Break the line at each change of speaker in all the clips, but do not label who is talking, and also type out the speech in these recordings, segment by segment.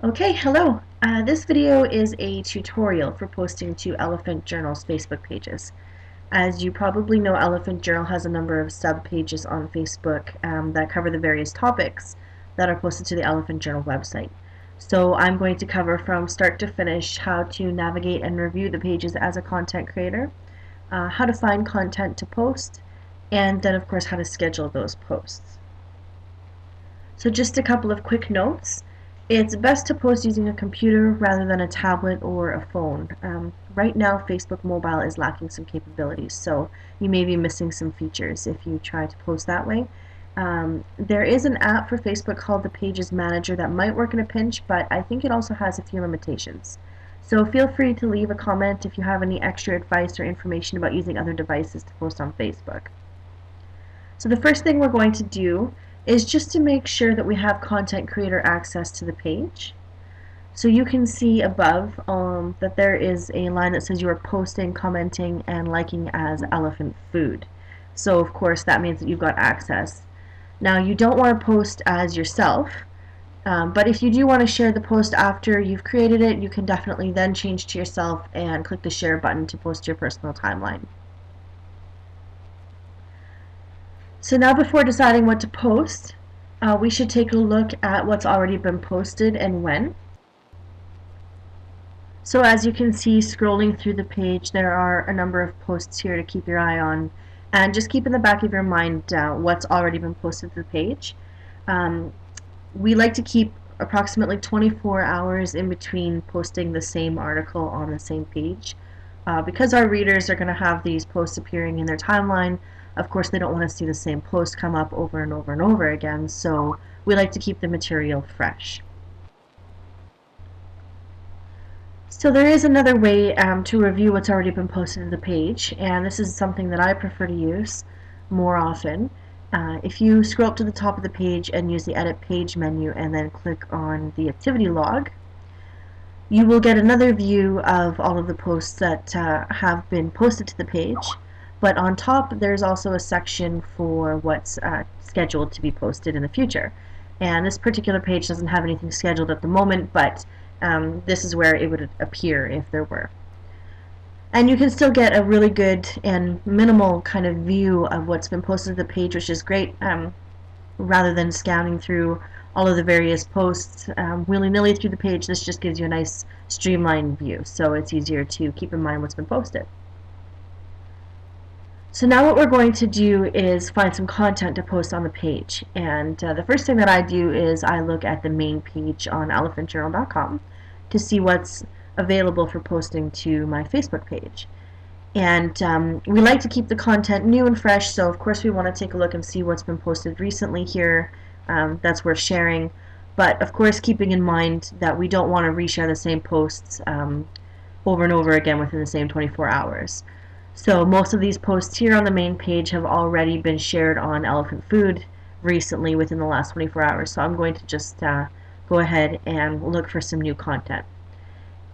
Okay, hello. This video is a tutorial for posting to Elephant Journal's Facebook pages. As you probably know, Elephant Journal has a number of sub-pages on Facebook that cover the various topics that are posted to the Elephant Journal website. So I'm going to cover from start to finish how to navigate and review the pages as a content creator, how to find content to post, and then of course how to schedule those posts. So just a couple of quick notes. It's best to post using a computer rather than a tablet or a phone. Right now, Facebook Mobile is lacking some capabilities, so you may be missing some features if you try to post that way. There is an app for Facebook called the Pages Manager that might work in a pinch, but I think it also has a few limitations. So feel free to leave a comment if you have any extra advice or information about using other devices to post on Facebook. So the first thing we're going to do is just to make sure that we have content creator access to the page. So you can see above that there is a line that says you are posting, commenting, and liking as elephant food. So of course that means that you've got access. Now you don't want to post as yourself, but if you do want to share the post after you've created it, you can definitely then change to yourself and click the share button to post to your personal timeline. So now before deciding what to post, we should take a look at what's already been posted and when. So as you can see, scrolling through the page, there are a number of posts here to keep your eye on, and just keep in the back of your mind what's already been posted to the page. We like to keep approximately 24 hours in between posting the same article on the same page. Because our readers are going to have these posts appearing in their timeline, of course they don't want to see the same post come up over and over and over again, so we like to keep the material fresh. So there is another way to review what's already been posted to the page, and this is something that I prefer to use more often. If you scroll up to the top of the page and use the Edit Page menu and then click on the activity log, you will get another view of all of the posts that have been posted to the page, but on top there's also a section for what's scheduled to be posted in the future. And this particular page doesn't have anything scheduled at the moment, but this is where it would appear if there were. And you can still get a really good and minimal kind of view of what's been posted to the page, which is great, rather than scanning through all of the various posts willy-nilly through the page. This just gives you a nice streamlined view, so it's easier to keep in mind what's been posted. So now what we're going to do is find some content to post on the page, and the first thing that I do is I look at the main page on elephantjournal.com to see what's available for posting to my Facebook page. And we like to keep the content new and fresh, so of course we want to take a look and see what's been posted recently here that's worth sharing, but of course keeping in mind that we don't want to reshare the same posts over and over again within the same 24 hours. So most of these posts here on the main page have already been shared on elephant food recently within the last 24 hours. So I'm going to just go ahead and look for some new content.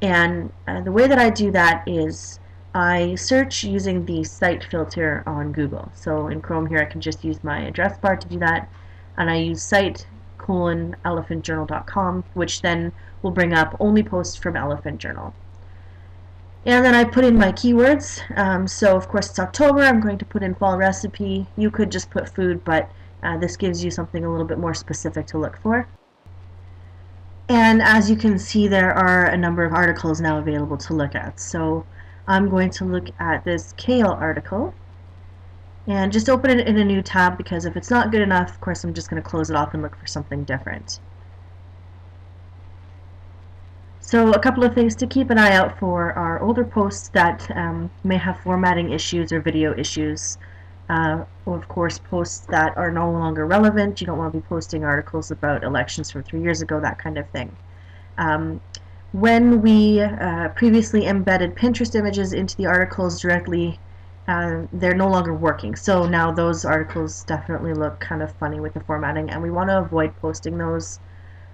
And the way that I do that is I search using the site filter on Google. So in Chrome here I can just use my address bar to do that. And I use site:elephantjournal.com, which then will bring up only posts from Elephant Journal. And then I put in my keywords. So of course it's October, I'm going to put in fall recipe. You could just put food, but this gives you something a little bit more specific to look for. And as you can see, there are a number of articles now available to look at. So I'm going to look at this kale article and just open it in a new tab, because if it's not good enough, of course I'm just going to close it off and look for something different. So a couple of things to keep an eye out for are older posts that may have formatting issues or video issues, or of course posts that are no longer relevant. You don't want to be posting articles about elections from 3 years ago, that kind of thing. When we previously embedded Pinterest images into the articles directly, they're no longer working. So now those articles definitely look kind of funny with the formatting, and we want to avoid posting those.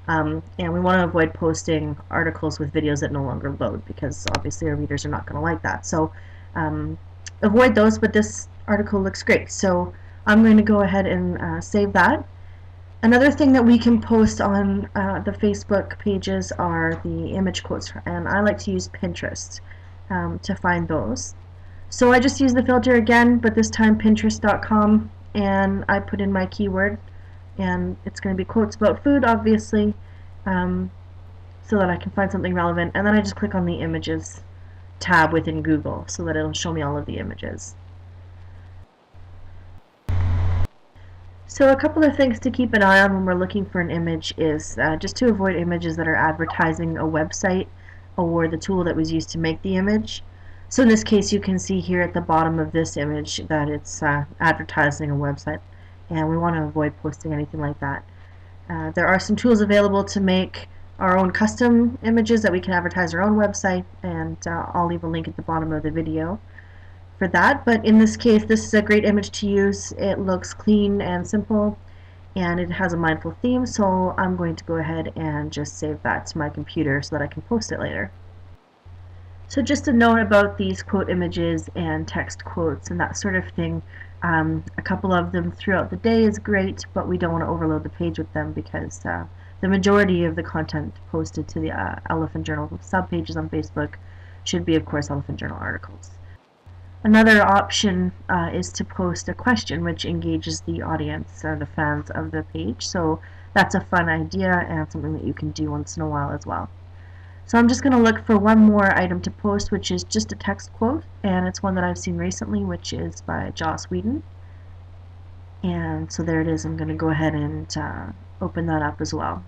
And we want to avoid posting articles with videos that no longer load, because obviously our readers are not going to like that. So avoid those, but this article looks great. So I'm going to go ahead and save that. Another thing that we can post on the Facebook pages are the image quotes, and I like to use Pinterest to find those. So I just use the filter again, but this time Pinterest.com, and I put in my keyword, and it's going to be quotes about food, obviously, um, so that I can find something relevant, and then I just click on the images tab within Google so that it'll show me all of the images. So a couple of things to keep an eye on when we're looking for an image is just to avoid images that are advertising a website or the tool that was used to make the image. So in this case, you can see here at the bottom of this image that it's advertising a website, and we want to avoid posting anything like that. There are some tools available to make our own custom images that we can advertise our own website, and I'll leave a link at the bottom of the video for that, but in this case this is a great image to use. It looks clean and simple, and it has a mindful theme, so I'm going to go ahead and just save that to my computer so that I can post it later. So just a note about these quote images and text quotes and that sort of thing. A couple of them throughout the day is great, but we don't want to overload the page with them because the majority of the content posted to the Elephant Journal subpages on Facebook should be, of course, Elephant Journal articles. Another option is to post a question which engages the audience or the fans of the page, so that's a fun idea and something that you can do once in a while as well. So I'm just going to look for one more item to post, which is just a text quote, and it's one that I've seen recently, which is by Joss Whedon. And so there it is. I'm going to go ahead and open that up as well.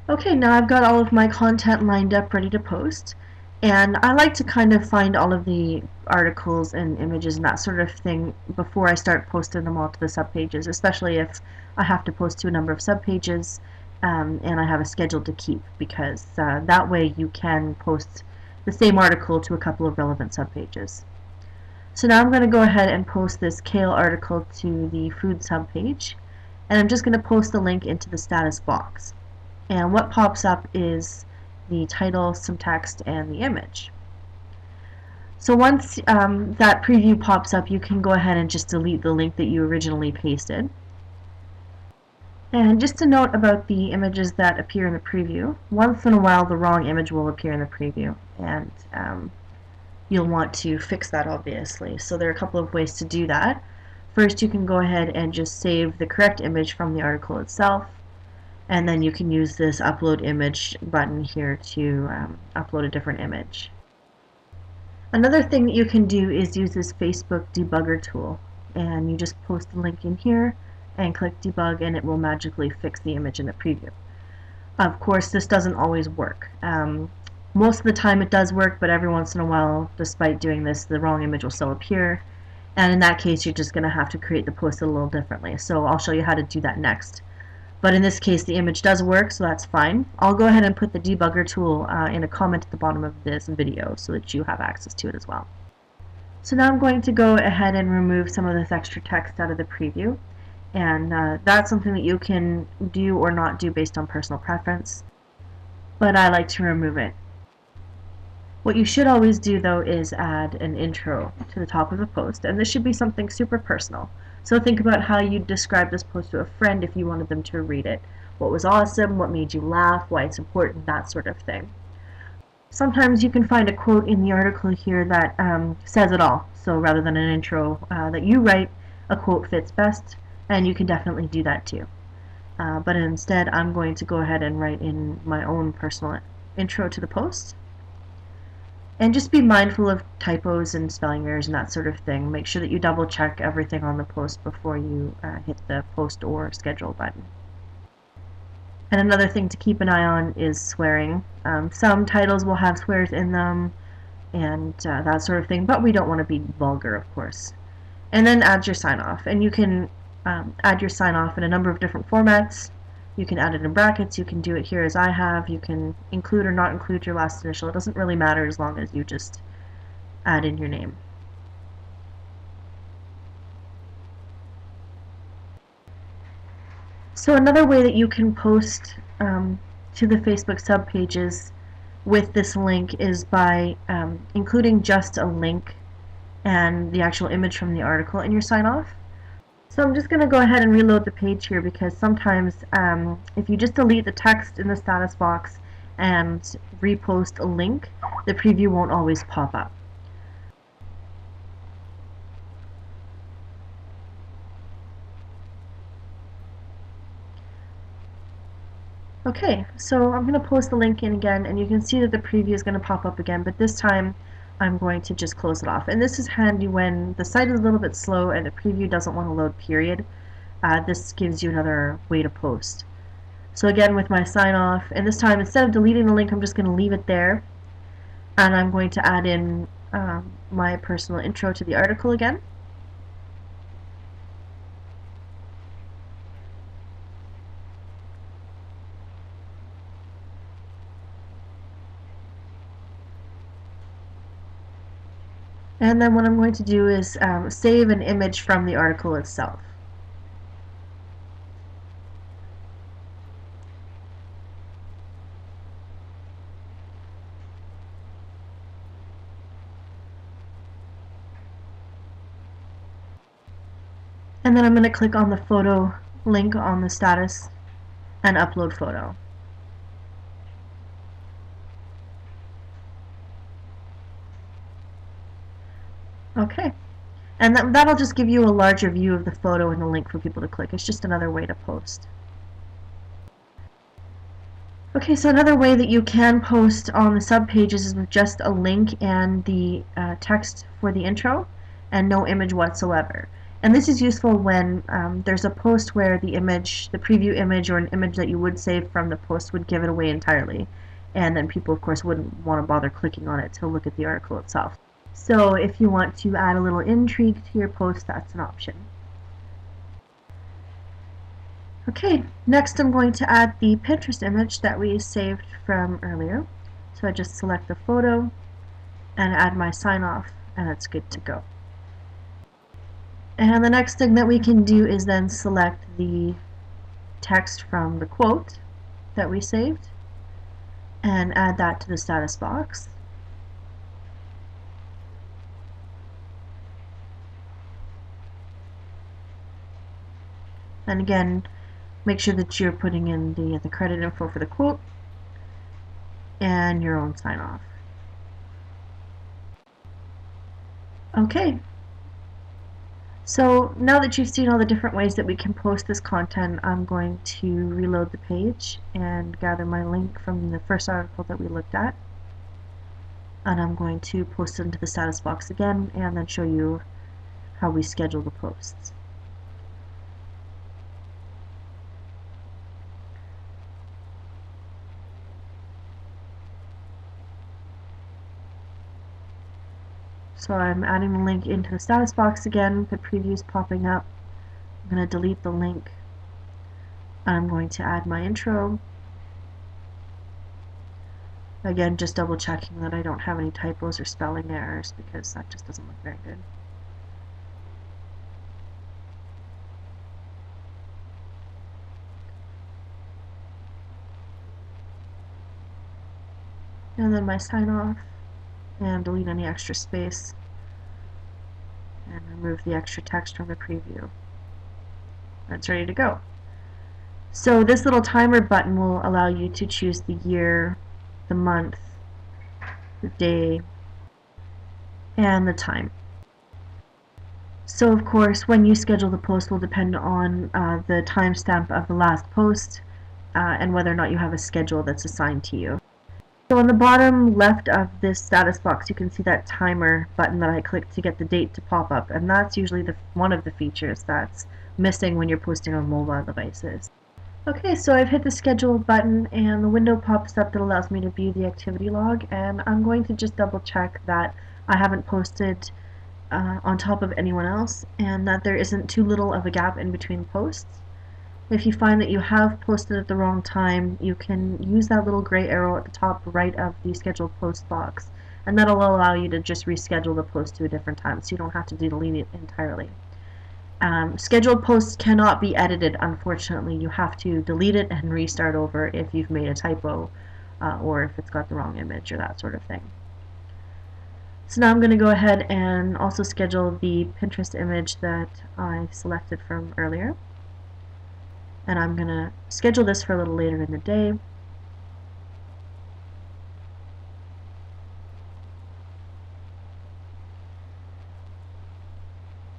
Okay, now I've got all of my content lined up ready to post, and I like to kind of find all of the articles and images and that sort of thing before I start posting them all to the subpages, especially if I have to post to a number of subpages and I have a schedule to keep, because that way you can post the same article to a couple of relevant subpages. So now I'm going to go ahead and post this kale article to the food subpage, and I'm just going to post the link into the status box. And what pops up is the title, some text, and the image. So once that preview pops up, you can go ahead and just delete the link that you originally pasted. And just a note about the images that appear in the preview, once in a while the wrong image will appear in the preview, and you'll want to fix that, obviously. So there are a couple of ways to do that. First, you can go ahead and just save the correct image from the article itself, and then you can use this upload image button here to upload a different image. Another thing that you can do is use this Facebook debugger tool, and you just post the link in here and click debug, and it will magically fix the image in the preview. Of course, this doesn't always work. Most of the time it does work, but every once in a while, despite doing this, the wrong image will still appear, and in that case you're just going to have to create the post a little differently. So I'll show you how to do that next. But in this case the image does work, so that's fine. I'll go ahead and put the debugger tool in a comment at the bottom of this video so that you have access to it as well. So now I'm going to go ahead and remove some of this extra text out of the preview, and that's something that you can do or not do based on personal preference, but I like to remove it. What you should always do, though, is add an intro to the top of the post, and this should be something super personal. So think about how you'd describe this post to a friend if you wanted them to read it. What was awesome, what made you laugh, why it's important, that sort of thing. Sometimes you can find a quote in the article here that says it all. So rather than an intro that you write, a quote fits best, and you can definitely do that too. But instead, I'm going to go ahead and write in my own personal intro to the post. And just be mindful of typos and spelling errors and that sort of thing. Make sure that you double check everything on the post before you hit the post or schedule button. And another thing to keep an eye on is swearing. Some titles will have swears in them and that sort of thing, but we don't want to be vulgar, of course. And then add your sign-off. And you can add your sign-off in a number of different formats. You can add it in brackets, you can do it here as I have, you can include or not include your last initial. It doesn't really matter as long as you just add in your name. So another way that you can post to the Facebook subpages with this link is by including just a link and the actual image from the article in your sign off. So I'm just going to go ahead and reload the page here because sometimes if you just delete the text in the status box and repost a link, the preview won't always pop up. Okay, so I'm going to post the link in again, and you can see that the preview is going to pop up again, but this time I'm going to just close it off. And this is handy when the site is a little bit slow and the preview doesn't want to load, period. This gives you another way to post. So again, with my sign off, and this time instead of deleting the link, I'm just going to leave it there, and I'm going to add in my personal intro to the article again. And then what I'm going to do is save an image from the article itself. And then I'm going to click on the photo link on the status and upload photo. Okay. And that'll just give you a larger view of the photo and the link for people to click. It's just another way to post. Okay, so another way that you can post on the subpages is with just a link and the text for the intro and no image whatsoever. And this is useful when there's a post where the image, the preview image or an image that you would save from the post would give it away entirely. And then people, of course, wouldn't want to bother clicking on it to look at the article itself. So if you want to add a little intrigue to your post, that's an option. Okay, next I'm going to add the Pinterest image that we saved from earlier. So I just select the photo and add my sign off, and it's good to go. And the next thing that we can do is then select the text from the quote that we saved and add that to the status box. And again, make sure that you're putting in the credit info for the quote and your own sign off. Okay, so now that you've seen all the different ways that we can post this content, I'm going to reload the page and gather my link from the first article that we looked at. And I'm going to post it into the status box again and then show you how we schedule the posts. So I'm adding the link into the status box again, the preview's popping up. I'm going to delete the link. I'm going to add my intro. Again, just double checking that I don't have any typos or spelling errors because that just doesn't look very good. And then my sign off, and delete any extra space, and remove the extra text from the preview. That's ready to go. So this little timer button will allow you to choose the year, the month, the day, and the time. So of course, when you schedule the post will depend on the timestamp of the last post and whether or not you have a schedule that's assigned to you. So on the bottom left of this status box, you can see that timer button that I clicked to get the date to pop up, and that's usually one of the features that's missing when you're posting on mobile devices. Okay, so I've hit the schedule button and the window pops up that allows me to view the activity log, and I'm going to just double check that I haven't posted on top of anyone else and that there isn't too little of a gap in between posts. If you find that you have posted at the wrong time, you can use that little gray arrow at the top right of the scheduled post box, and that'll allow you to just reschedule the post to a different time, so you don't have to delete it entirely. Scheduled posts cannot be edited, unfortunately. You have to delete it and restart over if you've made a typo or if it's got the wrong image or that sort of thing. So now I'm going to go ahead and also schedule the Pinterest image that I selected from earlier. And I'm going to schedule this for a little later in the day.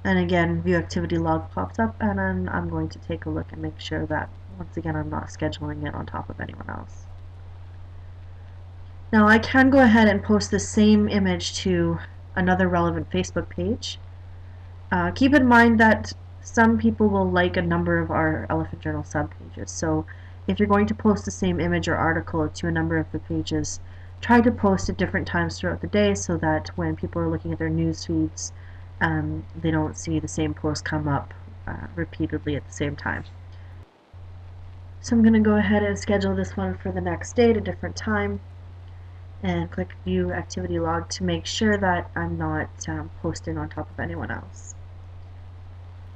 And again, view activity log pops up, and then I'm going to take a look and make sure that, once again, I'm not scheduling it on top of anyone else. Now I can go ahead and post the same image to another relevant Facebook page. Keep in mind that some people will like a number of our Elephant Journal subpages, so if you're going to post the same image or article to a number of the pages, try to post at different times throughout the day so that when people are looking at their news feeds, they don't see the same post come up repeatedly at the same time. So I'm going to go ahead and schedule this one for the next day at a different time, and click View Activity Log to make sure that I'm not posting on top of anyone else.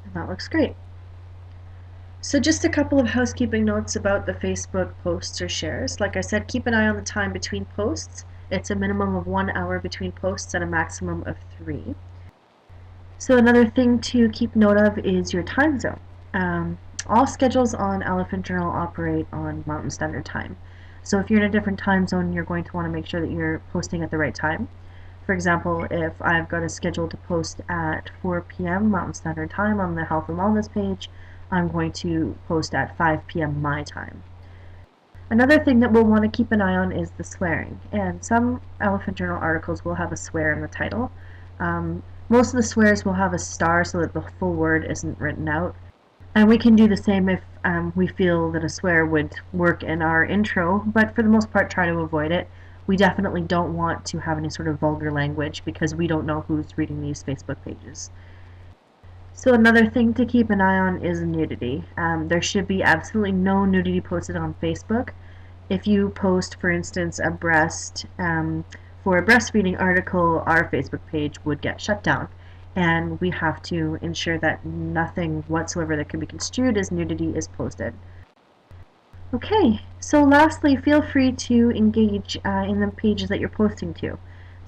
And that looks great. So just a couple of housekeeping notes about the Facebook posts or shares. Like I said, keep an eye on the time between posts. It's a minimum of 1 hour between posts and a maximum of 3. So another thing to keep note of is your time zone. All schedules on Elephant Journal operate on Mountain Standard Time. So if you're in a different time zone, you're going to want to make sure that you're posting at the right time. For example, if I've got a schedule to post at 4 p.m. Mountain Standard Time on the Health and Wellness page, I'm going to post at 5 p.m. my time. Another thing that we'll want to keep an eye on is the swearing, and some Elephant Journal articles will have a swear in the title. Most of the swears will have a star so that the full word isn't written out. And we can do the same if we feel that a swear would work in our intro, but for the most part try to avoid it. We definitely don't want to have any sort of vulgar language because we don't know who's reading these Facebook pages. So another thing to keep an eye on is nudity. There should be absolutely no nudity posted on Facebook. If you post, for instance, a breast for a breastfeeding article, our Facebook page would get shut down. And we have to ensure that nothing whatsoever that can be construed as nudity is posted. Okay, so lastly, feel free to engage in the pages that you're posting to.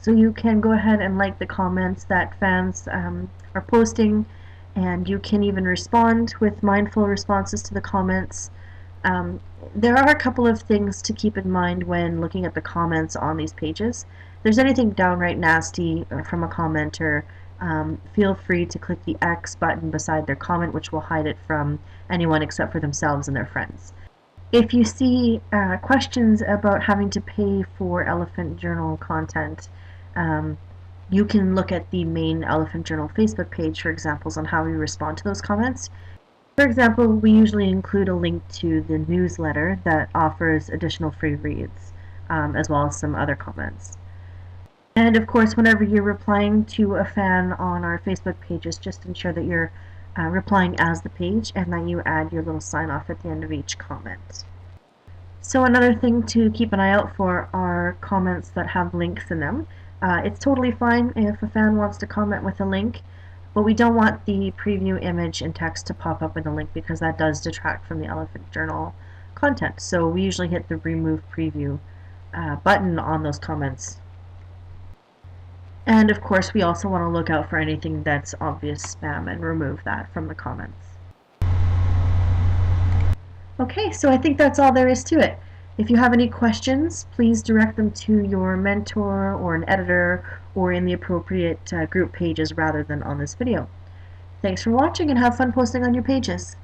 So you can go ahead and like the comments that fans are posting, and you can even respond with mindful responses to the comments. There are a couple of things to keep in mind when looking at the comments on these pages. If there's anything downright nasty from a commenter, feel free to click the X button beside their comment, which will hide it from anyone except for themselves and their friends. If you see questions about having to pay for Elephant Journal content, you can look at the main Elephant Journal Facebook page for examples on how we respond to those comments. For example, we usually include a link to the newsletter that offers additional free reads, as well as some other comments. And of course, whenever you're replying to a fan on our Facebook pages, just ensure that you're replying as the page and that you add your little sign off at the end of each comment. So another thing to keep an eye out for are comments that have links in them. It's totally fine if a fan wants to comment with a link, but we don't want the preview image and text to pop up in the link because that does detract from the Elephant Journal content. So we usually hit the remove preview button on those comments. And of course, we also want to look out for anything that's obvious spam and remove that from the comments. Okay, so I think that's all there is to it. If you have any questions, please direct them to your mentor or an editor or in the appropriate group pages rather than on this video. Thanks for watching and have fun posting on your pages.